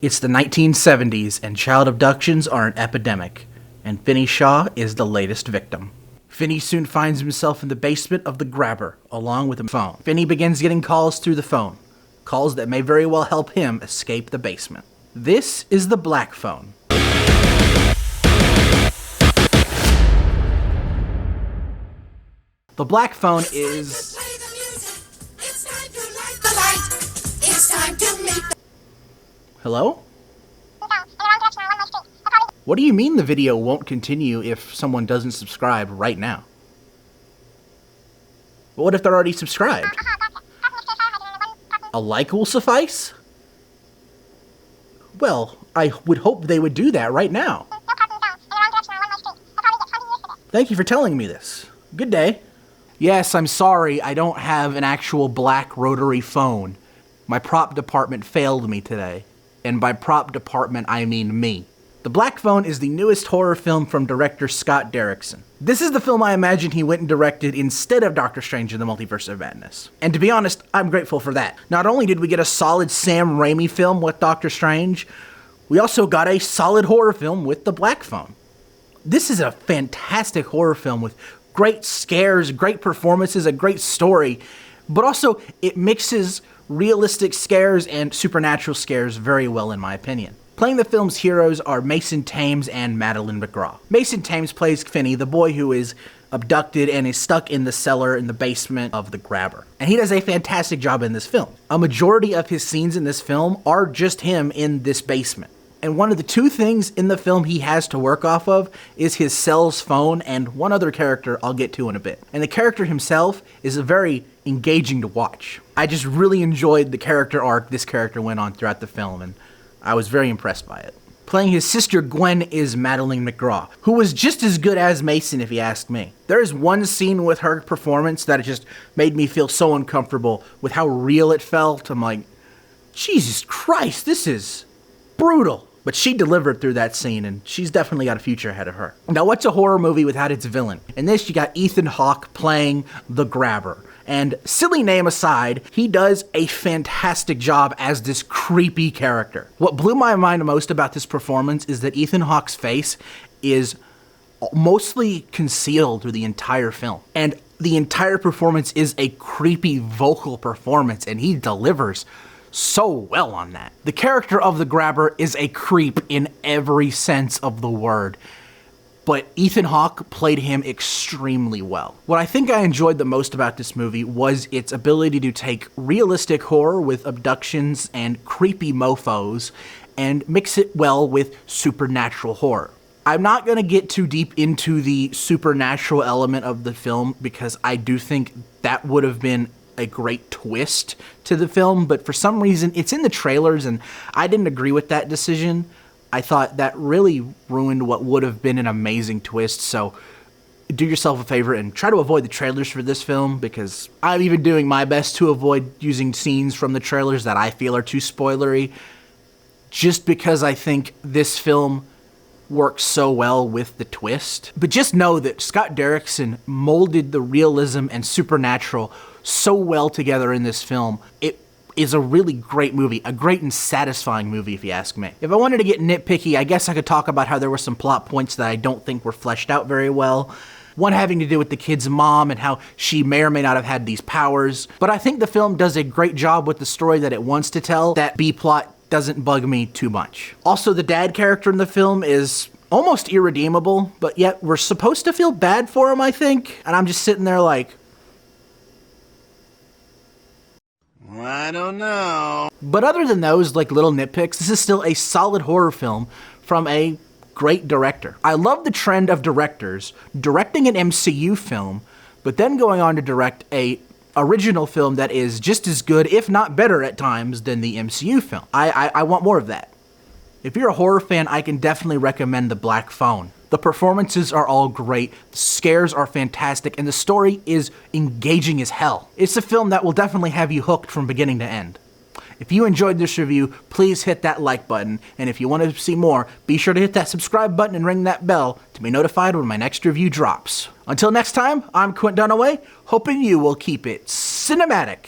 It's the 1970s, and child abductions are an epidemic, and Finney Shaw is the latest victim. Finney soon finds himself in the basement of the Grabber, along with a phone. Finney begins getting calls through the phone, calls that may very well help him escape the basement. This is the Black Phone. The Black Phone is... Hello? What do you mean the video won't continue if someone doesn't subscribe right now? But what if they're already subscribed? A like will suffice? Well, I would hope they would do that right now. Thank you for telling me this. Good day. Yes, I'm sorry, I don't have an actual black rotary phone. My prop department failed me today. And by prop department, I mean me. The Black Phone is the newest horror film from director Scott Derrickson. This is the film I imagine he went and directed instead of Doctor Strange in the Multiverse of Madness. And to be honest, I'm grateful for that. Not only did we get a solid Sam Raimi film with Doctor Strange, we also got a solid horror film with The Black Phone. This is a fantastic horror film with great scares, great performances, a great story, but also it mixes realistic scares and supernatural scares very well, in my opinion. Playing the film's heroes are Mason Thames and Madeline McGraw. Mason Thames plays Finney, the boy who is abducted and is stuck in the cellar in the basement of the Grabber. And he does a fantastic job in this film. A majority of his scenes in this film are just him in this basement. And one of the two things in the film he has to work off of is his cell's phone and one other character I'll get to in a bit. And the character himself is very engaging to watch. I just really enjoyed the character arc this character went on throughout the film, and I was very impressed by it. Playing his sister Gwen is Madeline McGraw, who was just as good as Mason if you ask me. There is one scene with her performance that just made me feel so uncomfortable with how real it felt. I'm like, Jesus Christ, this is brutal. But she delivered through that scene, and she's definitely got a future ahead of her. Now, what's a horror movie without its villain? In this, you got Ethan Hawke playing the Grabber. And silly name aside, he does a fantastic job as this creepy character. What blew my mind most about this performance is that Ethan Hawke's face is mostly concealed through the entire film. And the entire performance is a creepy vocal performance, and he delivers so well on that. The character of the Grabber is a creep in every sense of the word, but Ethan Hawke played him extremely well. What I think I enjoyed the most about this movie was its ability to take realistic horror with abductions and creepy mofos and mix it well with supernatural horror. I'm not going to get too deep into the supernatural element of the film because I do think that would have been a great twist to the film, but for some reason it's in the trailers and I didn't agree with that decision. I thought that really ruined what would have been an amazing twist, so do yourself a favor and try to avoid the trailers for this film, because I'm even doing my best to avoid using scenes from the trailers that I feel are too spoilery, just because I think this film works so well with the twist. But just know that Scott Derrickson molded the realism and supernatural so well together in this film. It is a really great movie, a great and satisfying movie if you ask me. If I wanted to get nitpicky, I guess I could talk about how there were some plot points that I don't think were fleshed out very well. One having to do with the kid's mom and how she may or may not have had these powers. But I think the film does a great job with the story that it wants to tell. That B-plot doesn't bug me too much. Also, the dad character in the film is almost irredeemable, but yet we're supposed to feel bad for him, I think. And I'm just sitting there like, I don't know. But other than those, like, little nitpicks, this is still a solid horror film from a great director. I love the trend of directors directing an MCU film, but then going on to direct a original film that is just as good, if not better at times, than the MCU film. I want more of that. If you're a horror fan, I can definitely recommend The Black Phone. The performances are all great, the scares are fantastic, and the story is engaging as hell. It's a film that will definitely have you hooked from beginning to end. If you enjoyed this review, please hit that like button, and if you want to see more, be sure to hit that subscribe button and ring that bell to be notified when my next review drops. Until next time, I'm Quint Dunaway, hoping you will keep it cinematic.